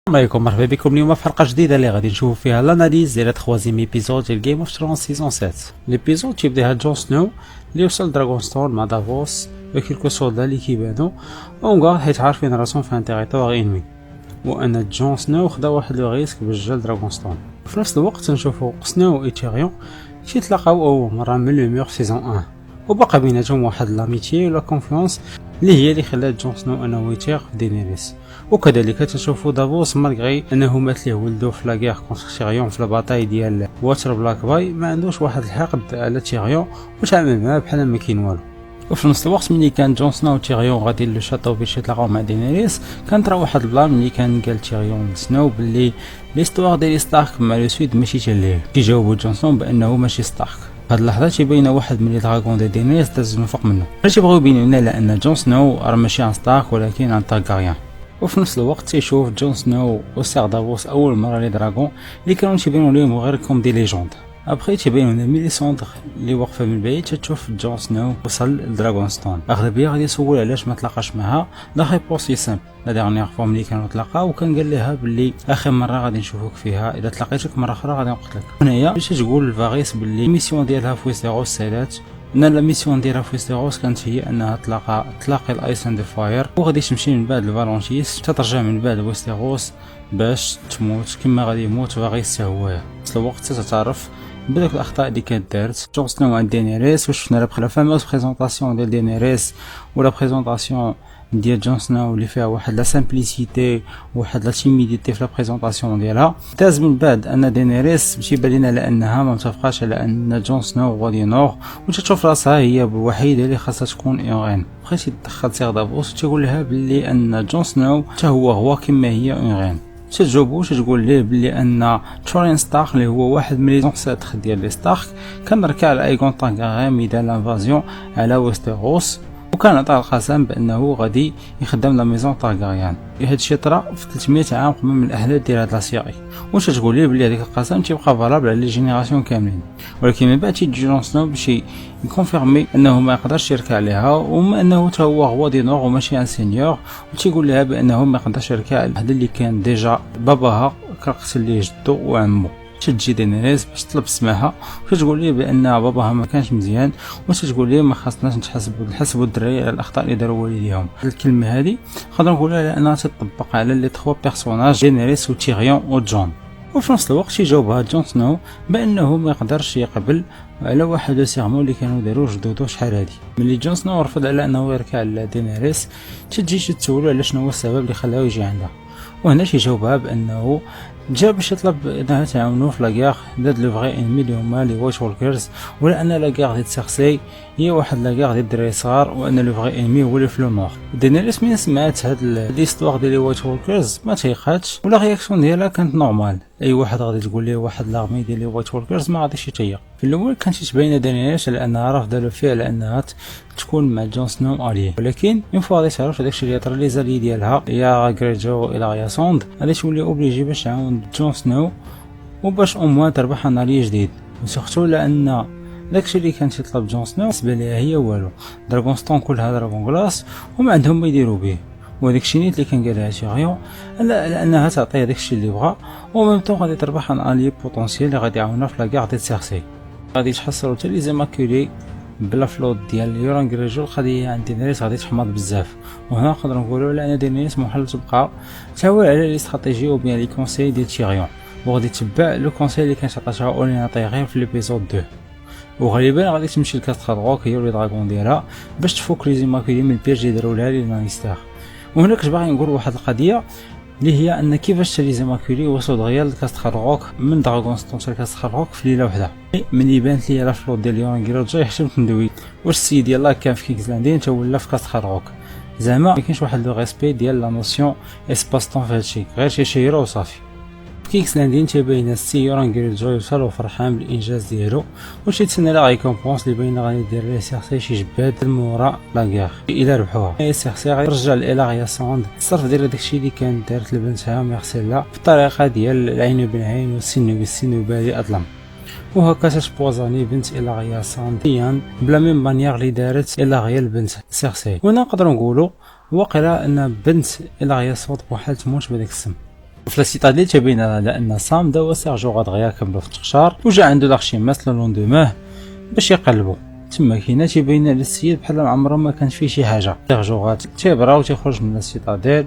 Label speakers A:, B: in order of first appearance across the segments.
A: السلام عليكم، مرحبا بكم اليوم في حلقه جديده اللي غادي نشوفوا فيها لاناليز ديال التخوازيم ايبيزود ديال جيم اوف ثرونز سيزون 7. ليبيزود تيبداها جون سنو اللي وصل دراغون ستون مع دافوس وكيلكو سولدا اللي كيبانو اونغار حيت عارفين راسهم في ان تيريتوار انمي، وان جون سنو خدا واحد لو ريسك باش جا لدراغون ستون. في نفس الوقت نشوفوا سنو و ايتيريون تيتلاقاو اول مره من لو ميور سيزون 1، وبقى بيناتهم واحد لاميتي ولا كونفيونس اللي هي اللي خلات جون سنو انه ويتير في دينيريس. وكذلك تشوفوا دافوس مالغري انه مات ليه ولدو في لاغير كونتر تيريون في الباتاي ديال واتر بلاك باي، ما عندوش واحد الحقد على تيريون وتعامل معاه بحال ما كاين والو. وفي نفس الوقت ملي كان جون سنو و تيريون غادي لو شاتو باش يتلاقاو مع دينيريس، كانت راه واحد البلان ملي كان قال تيريون لسنو باللي ليستوار ديال ستارك مع لو سويد ماشي تاليه، كيجاوبوا جون سنو بانه ماشي ستارك. هاد اللحظه تيبين واحد من لي دراغون ديال دينيريس داز من فوق منه، تيبغيو يبينوا لنا على ان جون سنو راه ماشي ان ستارك ولكن ان تارغاريان. وفي نفس الوقت تيشوف جون سنو و سير دافوس اول مره لي دراغون اللي كانوا تيبينوا ليهم غير كوم دي ليجوند. ابخي تيبينوا لنا ميليسوندر اللي واقفه من بعيد تشوف جون سنو وصل لدراغون ستون. اغلبيه غادي يسول علاش ما تلاقاش معها، لا ريبونس سي سامبل. لا ديرنيير فوا ملي كانوا تلاقاو وكان قال لها باللي اخر مره غادي نشوفوك فيها، اذا تلاقيتك مره اخرى غادي نقتلك. هنايا باش تقول لفاريس باللي الميسيون ديالها في ويستيروس سالات، ان لا ميسيون ديالها في ويستيروس كانت هي انها تلاقي الايس اند فاير، وغادي تمشي من بعد لفالونتيس تترجع من بعد لويستيروس باش تموت كما غادي يموت فاريس حتى هو. في الوقت تتعرف بداك الاخطاء اللي كانت دارت جون سنو عند دينيريس، وشفنا لا فاموس بريزونطاسيون ديال دينيريس ولا بريزونطاسيون ديال جون سنو اللي فيها واحد لا سامبليسيتي وواحد لا تيميديتي في لا بريزونطاسيون ديالها. تاز من بعد ان دينيريس تيبان لينا على انها ما متفقاش على ان جون سنو غادي ينوض، وتشوف راسها هي الوحيده اللي خاصها تكون ايغين. بغيت يدخل سير دافوس وتيقول لها باللي ان جون سنو حتى هو كما هي ايغين. تجاوبو تقول ليه بلي ان تورين ستارك اللي هو واحد من لي زونسيتر ديال لي ستارك كان ركع على ايغون طارغاريان مي دار لانفازيون على ويستيروس، وكان عطى القسم بانه غادي يخدم لا ميزون طارغاريان. هذا الشيء طرا في 300 عام قبل من الاحداث ديال هاد لاسيري، واش تقول ليه بلي هذيك القسم تيبقى فالابل على لي جينيراسيون كاملين. ولكن من بعد تيجي جون سنو باش يكونفيرمي انه ما يقدرش يركع عليها، وما انه حتى هو دي نور وماشي ان سينيور، وتيقول لها بانه ما يقدرش يركع على هذا اللي كان ديجا باباها كقتل ليه جدو وعمو. تجي دينيريس باش تطلب سماحه وتقول ليه بان باباها ما كانش مزيان، وتقول ليه ما خاصناش نحسبوا الدراري على الاخطاء اللي داروا والديهم. الكلمه هذه نقدر نقولها لانها تطبق على لي 3 بيرسوناج دينيريس و تيريون و جون. وفي نفس الوقت يجاوبها جون سنو بانه ما يقدرش يقبل على واحد لو سيرمون اللي كانوا داروه جدودو شحال هادي. ملي جون سنو رفض على انه يركع على دينيريس، تجي تسولو على شنو هو السبب اللي خلاه يجي عندها، وهنا تيجاوبها بانه جا باش يطلب انها تعاونو في لاغير ضد لو فغي انمي اللي هما لي وايت وولكرز، ولا ان لاغير ديال سيرسي هي واحد لاغير ديال الدراري صغار، وان لو فغي انمي هو لو فلو. دينيريس من سمعت هاد ليستوار ديال لي وايت وولكرز ما تيقاتش، ولا رياكسيون ديالها كانت نورمال. اي واحد غادي تقول ليه واحد لارمي ديال لي وايت وولكرز ما غاديش يتيق. في الاول كانت تبين دينيريس على انها رافضه لو فعل انها تكون مع جون سنو اليه، ولكن اون فوا غادي تعرف داكشي اللي طرا لي زالي ديالها يا غريجو الى يا سوند، غادي تولي اوبليجي باش تعاون جون سنو وباش موان تربح ان الي جديد. وسورتو لان داكشي اللي كان تيطلب جون سنو بالنسبه ليها هي والو، دراغون ستون كلها دراغون كلاس وما عندهم ما يديروا به، وداكشي نيت اللي كان قالها تيريون لانها تعطيه داكشي اللي بغا، وميم طون غادي تربح ان الي بوتونسييل اللي غادي يعاونها في لاكار ديال سيرسي. غادي تحصلوا حتى لي زيماكولي بلا فلوت ديال يوران غريجو. القضيه عند دينيريس غادي تحمض بزاف، وهنا نقدر نقولوا على ان دينيريس محل تبقى تهوى على لي استراتيجي وبيان لي كونساي ديال تيريون، وغادي تتبع لو كونساي اللي كانت عطاتها اولينا طيغير في ليبيزود 2، وغالبا غادي تمشي لكاستر روك هي ولي دراغون ديالها باش تفوك لي زيماكولي من البياج اللي داروا لها لي لانيستر. وهنا كنت باغي نقول واحد القضيه اللي هي ان كيفاش لي زيماكولي وصلوا دغيا لكاستر روك من دراغون ستون حتى لكاستر روك في ليله وحده. ملي بانت لي لا فلوت ديال يوران غريجو حشمت ندوي واش السيد يلاه كان في كينغز لاندين تا ولا في كاستر روك، زعما ما كاينش واحد لو ريسبي ديال لا نوسيون اسباس طون في هادشي، غير شي شيره وصافي. في كينغز لاندين تيبين السي يوران غريجو يوصل وفرحان بالانجاز ديالو، وتيتسنى لا ريكومبونس اللي باينه غادي يدير ليه سيرسي شي جباد المورا لاكار الى ربحوها. سيرسي غيرجع لإلاغيا سوند الصرف ديال داكشي اللي كان دارت لبنتها ميرسيلا بالطريقه ديال العين بالعين والسن بالسن وبالي اظلم، وهكا تتبوزاني بنت إلاغيا سانديان بلا ميم مانيير اللي دارت إلاغيا البنت سيرسي. وهنا نقدروا نقولوا واقيلا ان بنت إلاغيا سوند بوحال تموت بهذاك السم. في السيتاديل تبين على ان سام داو سيرجيو غادغيا كملوا في التقشار وجا عنده لارشيماس لوندوماه باش يقلبوا. تما كاينه تيبين على السيد بحال ما عمره ما كانت فيه شي حاجه. سيرجيو غاد تيبرا وتيخرج من السيتاديل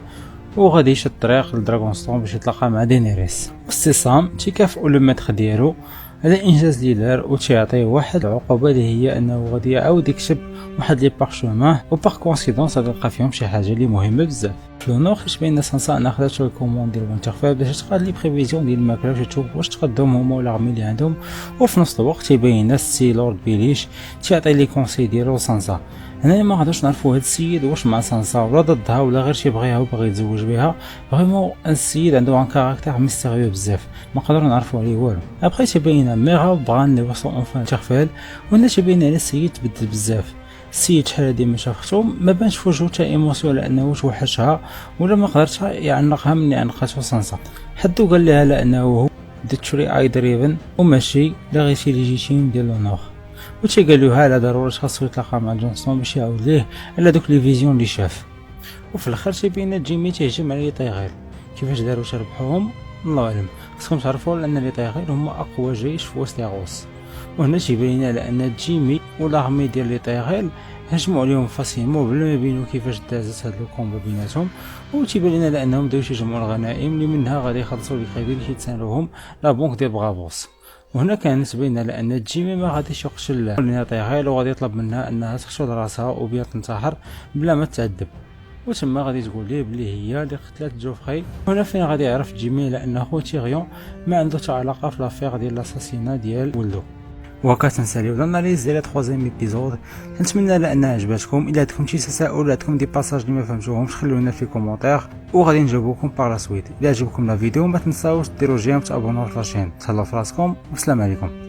A: وغادي يشد الطريق لدراغونستون باش يتلاقى مع دينيريس. والسي سام تيكافئوا لو ماتخ ديالو على الانجاز اللي دار وتيعطيه واحد العقوبه اللي هي انه غادي يعاود يكتب واحد لي بارشومان وباغ كونسيدونس غادي يلقى فيهم شي حاجه اللي مهمه بزاف. في لونور تبين سانسا انها خدات الكوموند ديال الانترفير باش تقاد لي بريفيزيون ديال الماكله باش تشوف واش تقدم هما ولا غمي اللي عندهم. وفي نفس الوقت تيبين السي لورد بيليش تيعطي لي كونسي ديالو سانسا. هنا ما غادوش نعرفوا هاد السيد واش مع سانسا ولا ضدها ولا غير تيبغيها وباغي يتزوج بها. فريمون السيد عنده ان كاركتير ميستيريو بزاف ما نقدروا نعرفوا عليه والو. ابخي تيبين ميغا بغان لي وصل اونفان تيرفيل وهنا تيبين على السيد تبدل بزاف. السيد شحال هادي ما شافتو ما بانش في وجهو حتى ايموسيون على انه توحشها ولا ما قدرتش يعنقها من عنقاتو سانسا. حدو قال لها على انه هو ديتشري اي دريفن وماشي لا غير ليجيتيم ديال لونور. وتيقال له على ضروري خاصو يتلاقى مع جون سنو باش يعاود ليه على دوك لي فيزيون اللي شاف. وفي الاخر تيبين جيمي تيهجم على لي طيغير. كيفاش داروا تربحوهم الله اعلم. خصكم تعرفوا ان لي طيغير هما اقوى جيش في وستيروس. وهنا تيبين على ان جيمي والارمي ديال لي طيغير هجموا عليهم فاسيمو بلا ما يبينوا كيفاش دازت هاد الكومبا بيناتهم. وتيبين على انهم بداو يجمعوا الغنائم اللي منها غادي يخلصوا لي كريدي اللي كيتسالوهم لا بونك ديال بغافوس. وهنا كانت تبين على ان جيمي ما غاديش يقتل لي طيغير وغادي يطلب منها انها تخشى راسها وبيا تنتحر بلا ما تعذب. وتما غادي تقول ليه بلي هي اللي قتلت جوفري. هنا فين غادي يعرف جيمي على ان خو تيغيون ما عنده حتى علاقه في لافير ديال لاساسينا ديال ولدو. وكتنساليو لاناليز ديال 3 ايبيزود. نتمنى انها عجبتكم. الا عندكم شي تساؤل ولا عندكم دي باساج اللي ما فهمتوهمش خلونا في كومونتير وغادي نجاوبكم باغ لا سويت. الا عجبكم لا فيديو ما تنساوش ديروا جيم وتابوناو لاشين. تهلاو في راسكم والسلام عليكم.